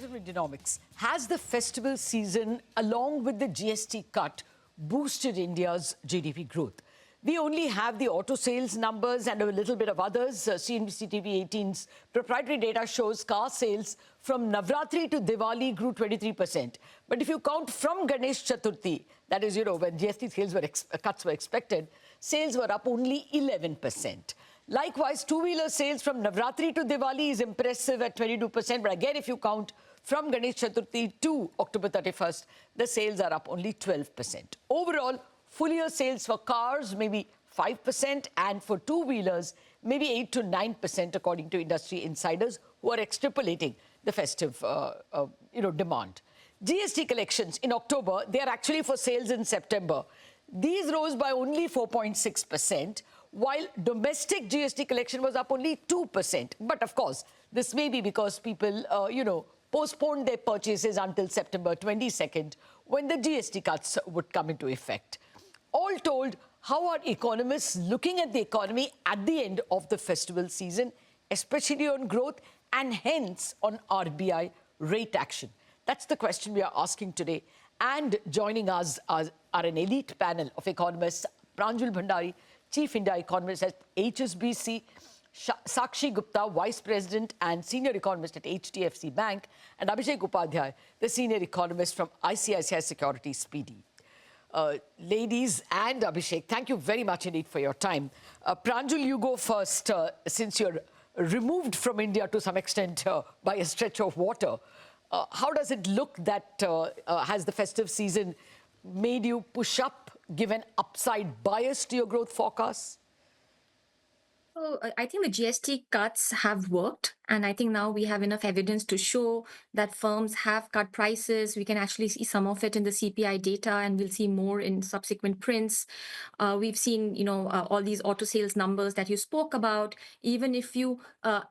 started with Indianomics. Has the festival season, along with the GST cut, boosted India's GDP growth? We only have the auto sales numbers and a little bit of others. CNBC TV 18's proprietary data shows car sales from Navratri to Diwali grew 23%. But if you count from Ganesh Chaturthi, that is, when GST sales cuts were expected, sales were up only 11%. Likewise, two-wheeler sales from Navratri to Diwali is impressive at 22%. But again, if you count from Ganesh Chaturthi to October 31st, the sales are up only 12%. Overall, full-year sales for cars maybe 5%, and for two-wheelers maybe 8 to 9%, according to industry insiders who are extrapolating the festive, demand. GST collections in October, they are actually for sales in September. These rose by only 4.6%, while domestic GST collection was up only 2%. But of course, this may be because people, postponed their purchases until September 22nd, when the GST cuts would come into effect. All told, how are economists looking at the economy at the end of the festival season, especially on growth and hence on RBI rate action? That's the question we are asking today. And joining us are an elite panel of economists: Pranjul Bhandari, Chief India Economist at HSBC; Sakshi Gupta, Vice President and Senior Economist at HDFC Bank; and Abhishek Upadhyay, the Senior Economist from ICICI Securities PD. Ladies and Abhishek, thank you very much indeed for your time. Pranjul, you go first, since you're removed from India to some extent by a stretch of water. How does it look that has the festive season made you push up, given upside bias to your growth forecasts? So I think the GST cuts have worked, and I think now we have enough evidence to show that firms have cut prices. We can actually see some of it in the CPI data, and we'll see more in subsequent prints. We've seen, all these auto sales numbers that you spoke about. Even if you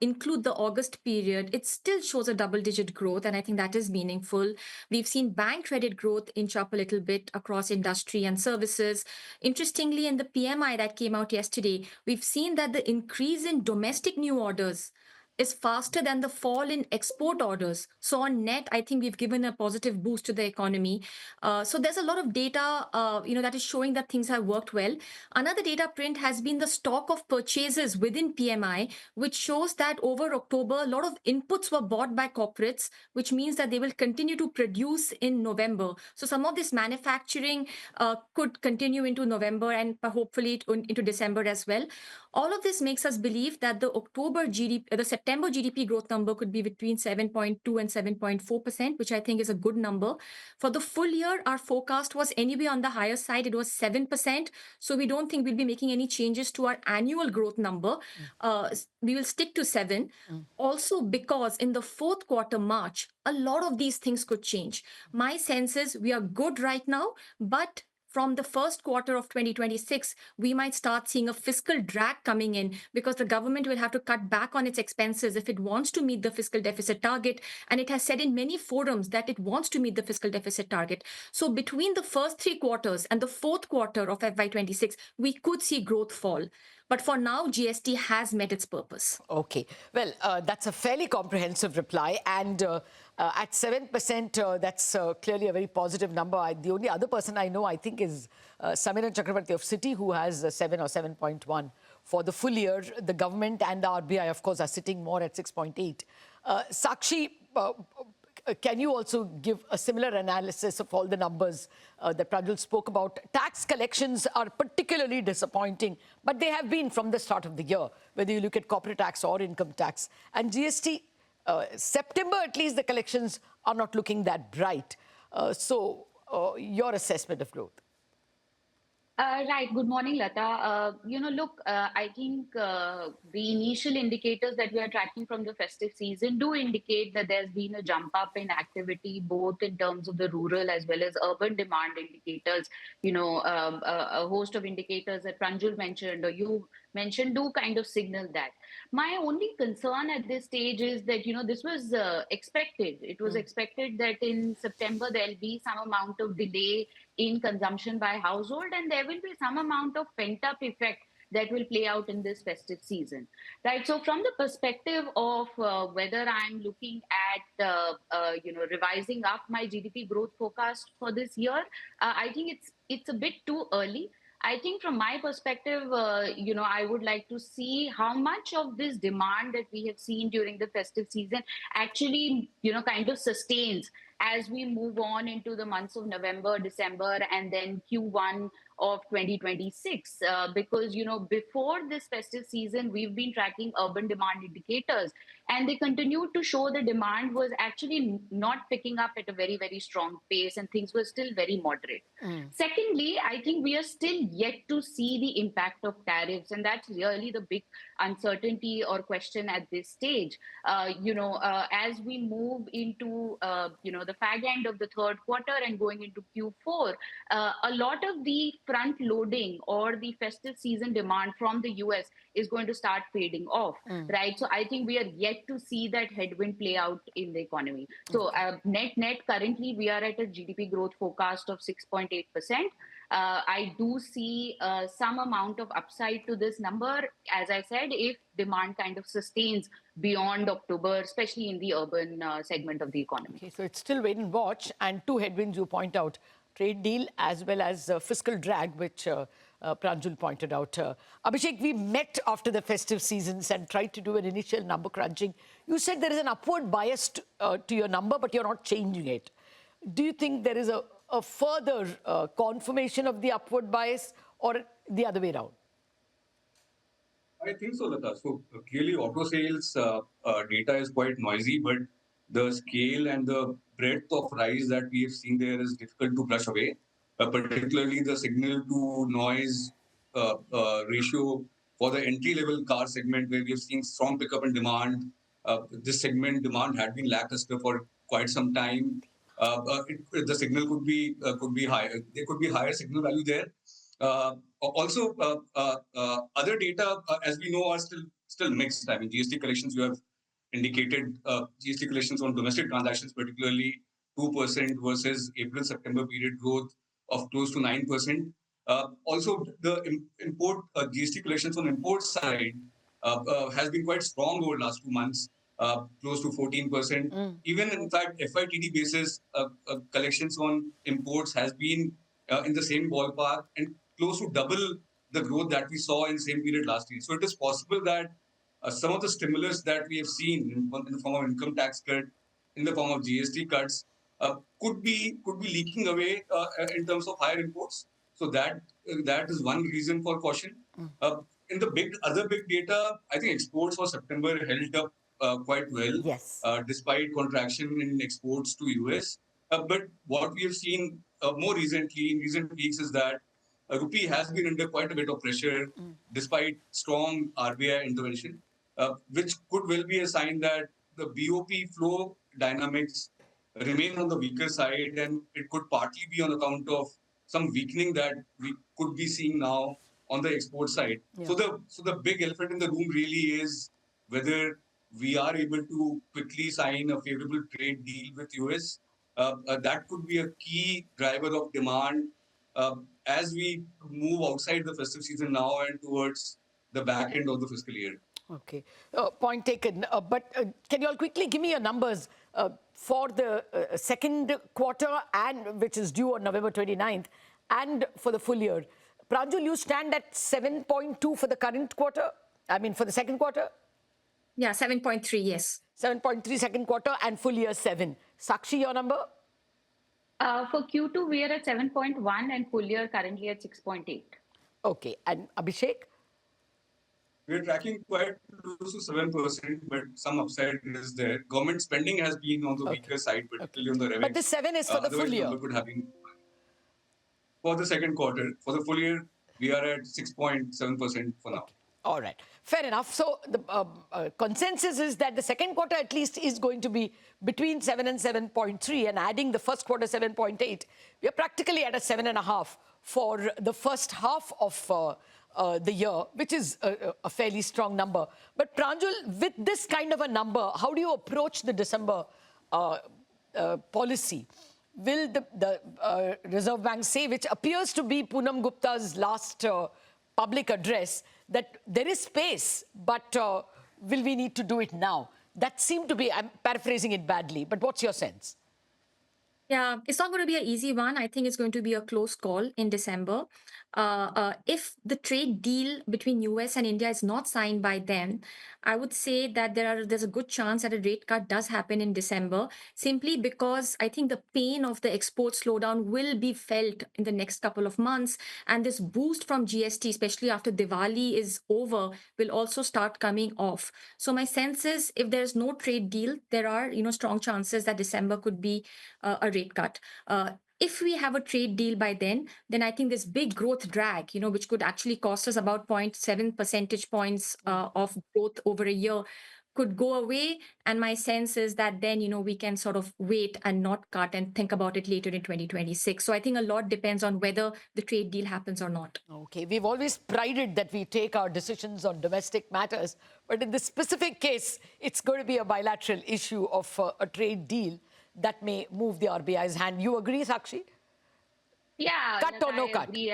include the August period, it still shows a double-digit growth, and I think that is meaningful. We've seen bank credit growth inch up a little bit across industry and services. Interestingly, in the PMI that came out yesterday, we've seen that the increase in domestic new orders is faster than the fall in export orders. So on net, I think we've given a positive boost to the economy. So there's a lot of data, that is showing that things have worked well. Another data print has been the stock of purchases within PMI, which shows that over October, a lot of inputs were bought by corporates, which means that they will continue to produce in November. So some of this manufacturing could continue into November and hopefully into December as well. All of this makes us believe that the September GDP growth number could be between 7.2 and 7.4%, which I think is a good number. For the full year, our forecast was anyway on the higher side. It was 7%. So we don't think we'll be making any changes to our annual growth number. We will stick to 7. Also, because in the fourth quarter, March, a lot of these things could change. My sense is we are good right now, but from the first quarter of 2026, we might start seeing a fiscal drag coming in, because the government will have to cut back on its expenses if it wants to meet the fiscal deficit target. And it has said in many forums that it wants to meet the fiscal deficit target. So between the first 3 quarters and the fourth quarter of FY26, we could see growth fall. But for now, GST has met its purpose. Okay. Well, that's a fairly comprehensive reply. And at 7%, that's clearly a very positive number. The only other person I know, I think, is Samira Chakrabarti of Citi, who has 7 or 7.1 for the full year. The government and the RBI, of course, are sitting more at 6.8. Sakshi, can you also give a similar analysis of all the numbers that Pranjul spoke about? Tax collections are particularly disappointing, but they have been from the start of the year, whether you look at corporate tax or income tax. And GST, September, at least, the collections are not looking that bright. So your assessment of growth? Right. Good morning, Latha. I think the initial indicators that we are tracking from the festive season do indicate that there's been a jump up in activity, both in terms of the rural as well as urban demand indicators. A host of indicators that Pranjul mentioned or you mentioned do kind of signal that. My only concern at this stage is that, this was expected. It was expected that in September, there'll be some amount of delay in consumption by household, and there will be some amount of pent-up effect that will play out in this festive season, right? So from the perspective of whether I'm looking at, revising up my GDP growth forecast for this year, I think it's a bit too early. I think from my perspective, I would like to see how much of this demand that we have seen during the festive season actually, kind of sustains as we move on into the months of November, December, and then Q1 of 2026. Because, before this festive season, we've been tracking urban demand indicators, and they continued to show the demand was actually not picking up at a very, very strong pace, and things were still very moderate. Secondly, I think we are still yet to see the impact of tariffs, and that's really the big uncertainty or question at this stage. As we move into, the fag end of the third quarter and going into Q4, a lot of the front loading or the festive season demand from the US is going to start fading off, right? So I think we are yet to see that headwind play out in the economy. So net, currently we are at a GDP growth forecast of 6.8%. I do see some amount of upside to this number, as I said, if demand kind of sustains beyond October, especially in the urban segment of the economy. Okay, so it's still wait and watch, and two headwinds you point out, trade deal as well as fiscal drag, which Pranjul pointed out. Abhishek, we met after the festive seasons and tried to do an initial number crunching. You said there is an upward bias to your number, but you're not changing it. Do you think there is a further confirmation of the upward bias, or the other way around? I think so, Latha. So clearly auto sales data is quite noisy, but the scale and the breadth of rise that we have seen there is difficult to brush away, particularly the signal to noise ratio for the entry-level car segment, where we have seen strong pickup in demand. This segment demand had been lackluster for quite some time. The signal could be higher. There could be higher signal value there. Also, other data, as we know, are still mixed. I mean, GST collections, you have indicated GST collections on domestic transactions, particularly 2% versus April-September period growth of close to 9%. Also, the import GST collections on import side has been quite strong over the last 2 months, close to 14%. Even in fact, FYTD basis collections on imports has been in the same ballpark and close to double the growth that we saw in the same period last year. So it is possible that some of the stimulus that we have seen in the form of income tax cut, in the form of GST cuts, could be leaking away in terms of higher imports. So that is one reason for caution. In the other big data, I think exports for September held up quite well, yes, despite contraction in exports to US. But what we have seen more recently, in recent weeks, is that Rupee has been under quite a bit of pressure, despite strong RBI intervention, which could well be a sign that the BOP flow dynamics remain on the weaker side, and it could partly be on account of some weakening that we could be seeing now on the export side. Yeah. So the big elephant in the room really is whether we are able to quickly sign a favorable trade deal with US. That could be a key driver of demand as we move outside the festive season now and towards the back end of the fiscal year. Okay, point taken. But can you all quickly give me your numbers for the second quarter, and which is due on November 29th, and for the full year? Pranjul, you stand at 7.2 for the current quarter? I mean, for the second quarter? Yeah, 7.3, yes. 7.3 second quarter, and full year 7. Sakshi, your number? For Q2, we are at 7.1 and full year currently at 6.8. Okay, and Abhishek? We're tracking quite close to 7%, but some upside is there. Government spending has been on the weaker side, particularly on the revenue. But the 7 is for the full year. Could have been for the second quarter. For the full year, we are at 6.7% for now. Okay. All right, fair enough. So the consensus is that the second quarter at least is going to be between 7 and 7.3, and adding the first quarter 7.8, we are practically at a 7.5 for the first half of the year, which is a fairly strong number. But Pranjul, with this kind of a number, how do you approach the December policy? Will the Reserve Bank say, which appears to be Poonam Gupta's last public address, that there is space, but will we need to do it now? That seemed to be, I'm paraphrasing it badly, but what's your sense? Yeah, it's not going to be an easy one. I think it's going to be a close call in December. If the trade deal between US and India is not signed by then, I would say that there's a good chance that a rate cut does happen in December, simply because I think the pain of the export slowdown will be felt in the next couple of months. And this boost from GST, especially after Diwali is over, will also start coming off. So my sense is if there's no trade deal, there are strong chances that December could be a rate cut. If we have a trade deal by then I think this big growth drag, which could actually cost us about 0.7 percentage points of growth over a year, could go away. And my sense is that then, we can sort of wait and not cut and think about it later in 2026. So I think a lot depends on whether the trade deal happens or not. Okay, we've always prided that we take our decisions on domestic matters, but in this specific case, it's going to be a bilateral issue of a trade deal that may move the RBI's hand. You agree, Sakshi? Yeah, Cut or no cut? agree.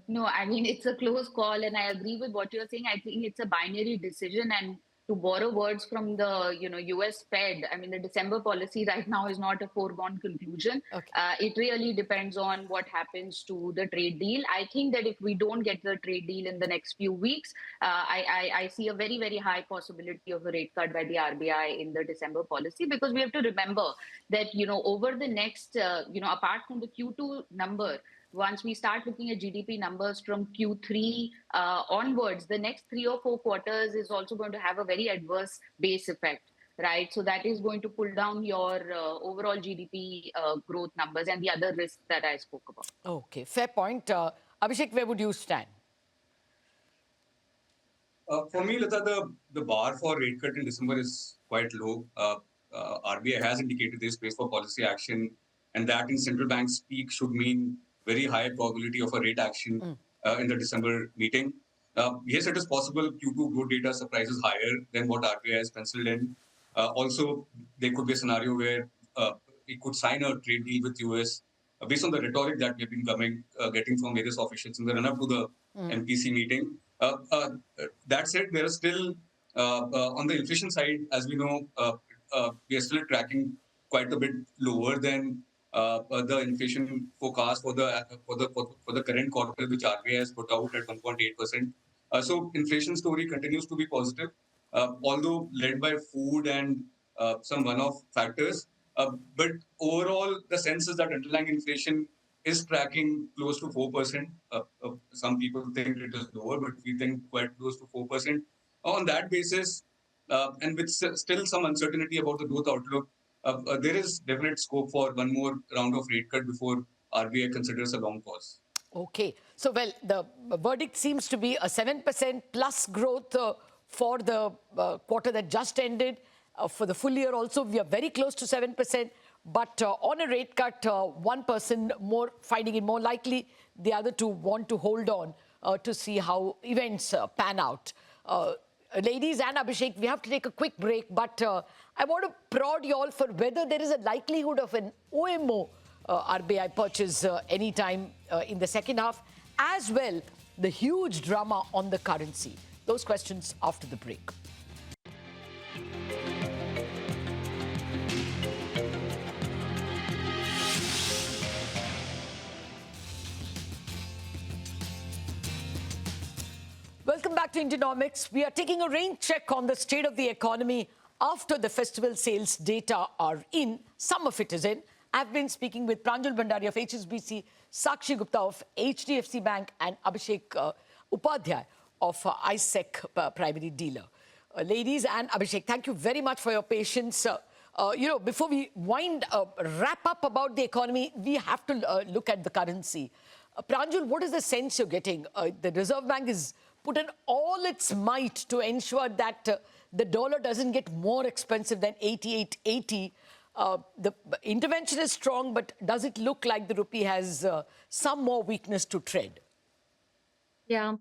No, I mean, it's a close call, and I agree with what you're saying. I think it's a binary decision, and to borrow words from the US Fed, I mean, the December policy right now is not a foregone conclusion. Okay. It really depends on what happens to the trade deal. I think that if we don't get the trade deal in the next few weeks, I see a very, very high possibility of a rate cut by the RBI in the December policy, because we have to remember that, over the next, apart from the Q2 number, once we start looking at GDP numbers from Q3 onwards, the next 3 or 4 quarters is also going to have a very adverse base effect, right? So that is going to pull down your overall GDP growth numbers and the other risks that I spoke about. Okay, fair point. Abhishek, where would you stand? For me, Latha, the bar for rate cut in December is quite low. RBI has indicated there's space for policy action, and that in central bank speak should mean very high probability of a rate action in the December meeting. Yes, it is possible Q2 growth data surprises higher than what RBI has penciled in. Also, there could be a scenario where it could sign a trade deal with US based on the rhetoric that we've been getting from various officials in the run-up to the MPC meeting. That said, there are still, on the inflation side, as we know, we are still tracking quite a bit lower than the inflation forecast for the current quarter, which RBI has put out at 1.8%. So inflation story continues to be positive, although led by food and some one-off factors. But overall, the sense is that underlying inflation is tracking close to 4%. Some people think it is lower, but we think quite close to 4%. On that basis, and with still some uncertainty about the growth outlook, there is definite scope for one more round of rate cut before RBI considers a long pause. Okay. So, well, the verdict seems to be a 7% plus growth for the quarter that just ended. For the full year also, we are very close to 7%. But on a rate cut, one person finding it more likely, the other two want to hold on to see how events pan out. Ladies and Abhishek, we have to take a quick break, but I want to prod you all for whether there is a likelihood of an OMO RBI purchase anytime in the second half, as well the huge drama on the currency. Those questions after the break. Welcome back to Indianomics. We are taking a rain check on the state of the economy after the festival sales data are in. Some of it is in. I've been speaking with Pranjul Bhandari of HSBC, Sakshi Gupta of HDFC Bank, and Abhishek Upadhyay of ICICI Primary Dealer. Ladies and Abhishek, thank you very much for your patience. Before we wrap up about the economy, we have to look at the currency. Pranjul, what is the sense you're getting? The Reserve Bank is put in all its might to ensure that the dollar doesn't get more expensive than 88.80. The intervention is strong, but does it look like the rupee has some more weakness to tread? Yeah.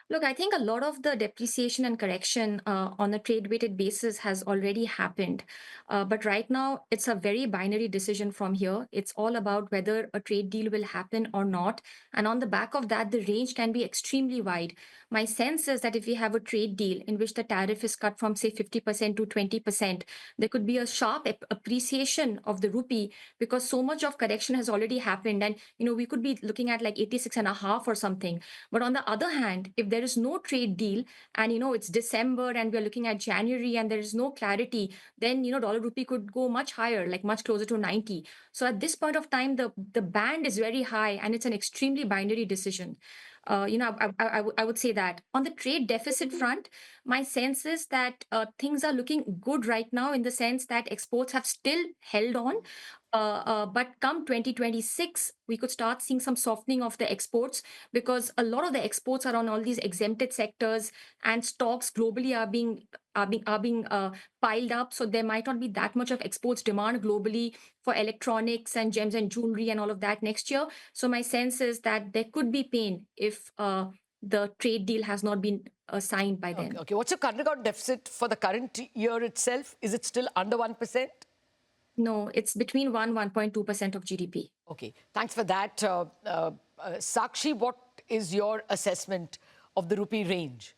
Look, I think a lot of the depreciation and correction on a trade-weighted basis has already happened. But right now, it's a very binary decision from here. It's all about whether a trade deal will happen or not. And on the back of that, the range can be extremely wide. My sense is that if we have a trade deal in which the tariff is cut from, say, 50% to 20%, there could be a sharp appreciation of the rupee because so much of correction has already happened. And, we could be looking at like 86.5 or something. But on the other hand, if there is no trade deal and it's December and we're looking at January and there is no clarity, then dollar rupee could go much higher, like much closer to 90. So at this point of time, the band is very high and it's an extremely binary decision. I would say that on the trade deficit front, my sense is that things are looking good right now in the sense that exports have still held on. But come 2026, we could start seeing some softening of the exports because a lot of the exports are on all these exempted sectors and stocks globally are being piled up. So there might not be that much of exports demand globally for electronics and gems and jewelry and all of that next year. So my sense is that there could be pain if the trade deal has not been signed by then. Okay. What's your current account deficit for the current year itself? Is it still under 1%? No, it's between 1.2% of GDP. Okay, thanks for that. Sakshi, what is your assessment of the rupee range?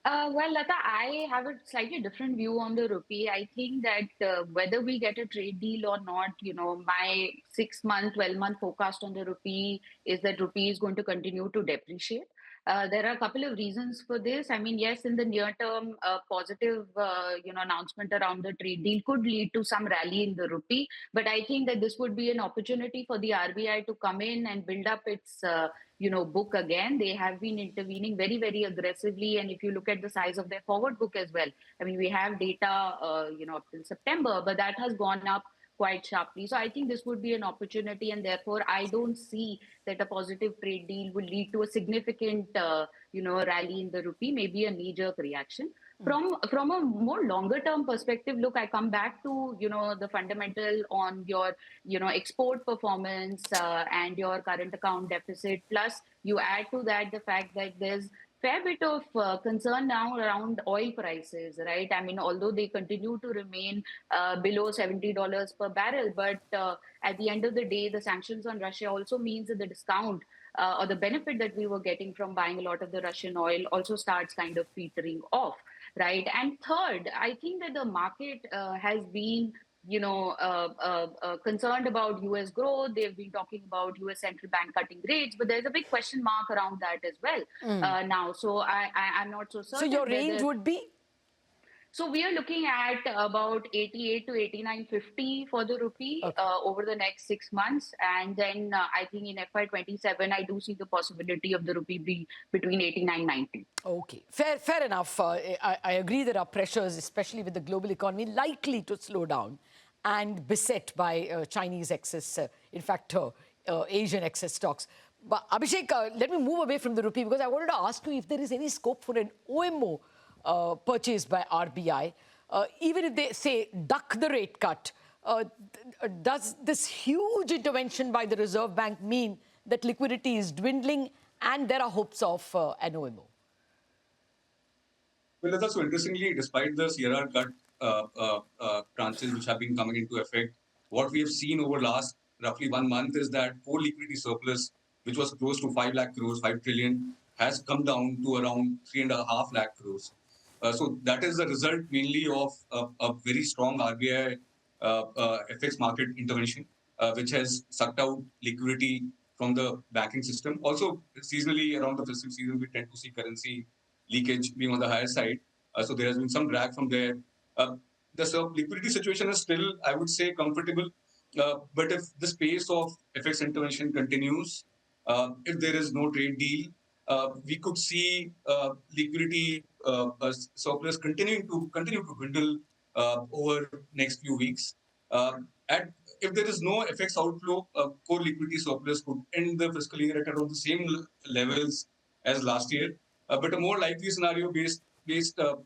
Well, Latha, I have a slightly different view on the rupee. I think that whether we get a trade deal or not, my 6-month, 12-month forecast on the rupee is that rupee is going to continue to depreciate. There are a couple of reasons for this. I mean, yes, in the near term, a positive, announcement around the trade deal could lead to some rally in the rupee. But I think that this would be an opportunity for the RBI to come in and build up its book again. They have been intervening very, very aggressively. And if you look at the size of their forward book as well, I mean, we have data, up till September, but that has gone up quite sharply. So I think this would be an opportunity, and therefore I don't see that a positive trade deal will lead to a significant, rally in the rupee, maybe a knee-jerk reaction. From a more longer term perspective, look, I come back to the fundamental on your export performance and your current account deficit. Plus, you add to that the fact that there's fair bit of concern now around oil prices, right? I mean, although they continue to remain below $70 per barrel, but at the end of the day, the sanctions on Russia also means that the discount or the benefit that we were getting from buying a lot of the Russian oil also starts kind of petering off, right? And third, I think that the market has been concerned about US growth. They've been talking about US central bank cutting rates, but there's a big question mark around that as well now. So I'm not so certain. So your range would be? So we are looking at about 88 to 89.50 for the rupee over the next 6 months. And then I think in FY27, I do see the possibility of the rupee be between 89.90. Okay, fair enough. I agree there are pressures, especially with the global economy, likely to slow down and beset by Chinese excess, in fact, Asian excess stocks. But Abhishek, let me move away from the rupee because I wanted to ask you if there is any scope for an OMO purchased by RBI, even if they say duck the rate cut. Does this huge intervention by the Reserve Bank mean that liquidity is dwindling and there are hopes of an OMO? Well, that's so interestingly, despite the CRR cut tranches which have been coming into effect, what we have seen over last roughly 1 month is that core liquidity surplus, which was close to 5 lakh crores, 5 trillion, has come down to around 3.5 lakh crores. So that is the result mainly of a very strong RBI FX market intervention, which has sucked out liquidity from the banking system. Also, seasonally around the festive season, we tend to see currency leakage being on the higher side. So there has been some drag from there. The liquidity situation is still, I would say, comfortable. But if this pace of FX intervention continues, if there is no trade deal, we could see liquidity surplus continue to dwindle over next few weeks. If there is no FX outflow, core liquidity surplus could end the fiscal year at around the same levels as last year. But a more likely scenario based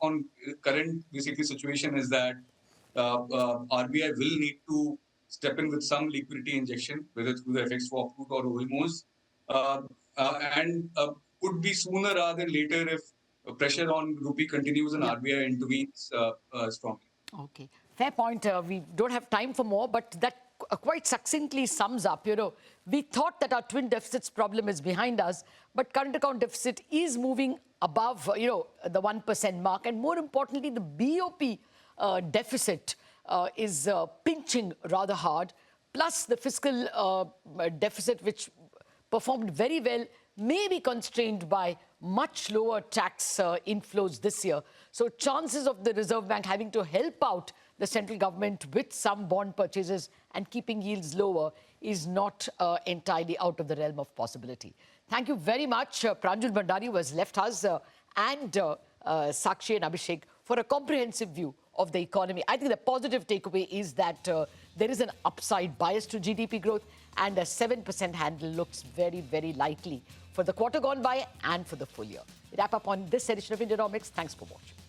on current basically situation is that RBI will need to step in with some liquidity injection, whether through the FX swap route or OMOs, and could be sooner rather than later if pressure on rupee continues and RBI intervenes strongly. Okay, fair point. We don't have time for more, but that quite succinctly sums up, we thought that our twin deficits problem is behind us, but current account deficit is moving above, the 1% mark. And more importantly, the BOP deficit is pinching rather hard, plus the fiscal deficit, which performed very well, may be constrained by much lower tax inflows this year. So chances of the Reserve Bank having to help out the central government with some bond purchases and keeping yields lower is not entirely out of the realm of possibility. Thank you very much, Pranjul Bhandari, who has left us, and Sakshi and Abhishek for a comprehensive view of the economy. I think the positive takeaway is that there is an upside bias to GDP growth, and a 7% handle looks very, very likely for the quarter gone by and for the full year. We wrap up on this edition of Indianomics. Thanks for watching.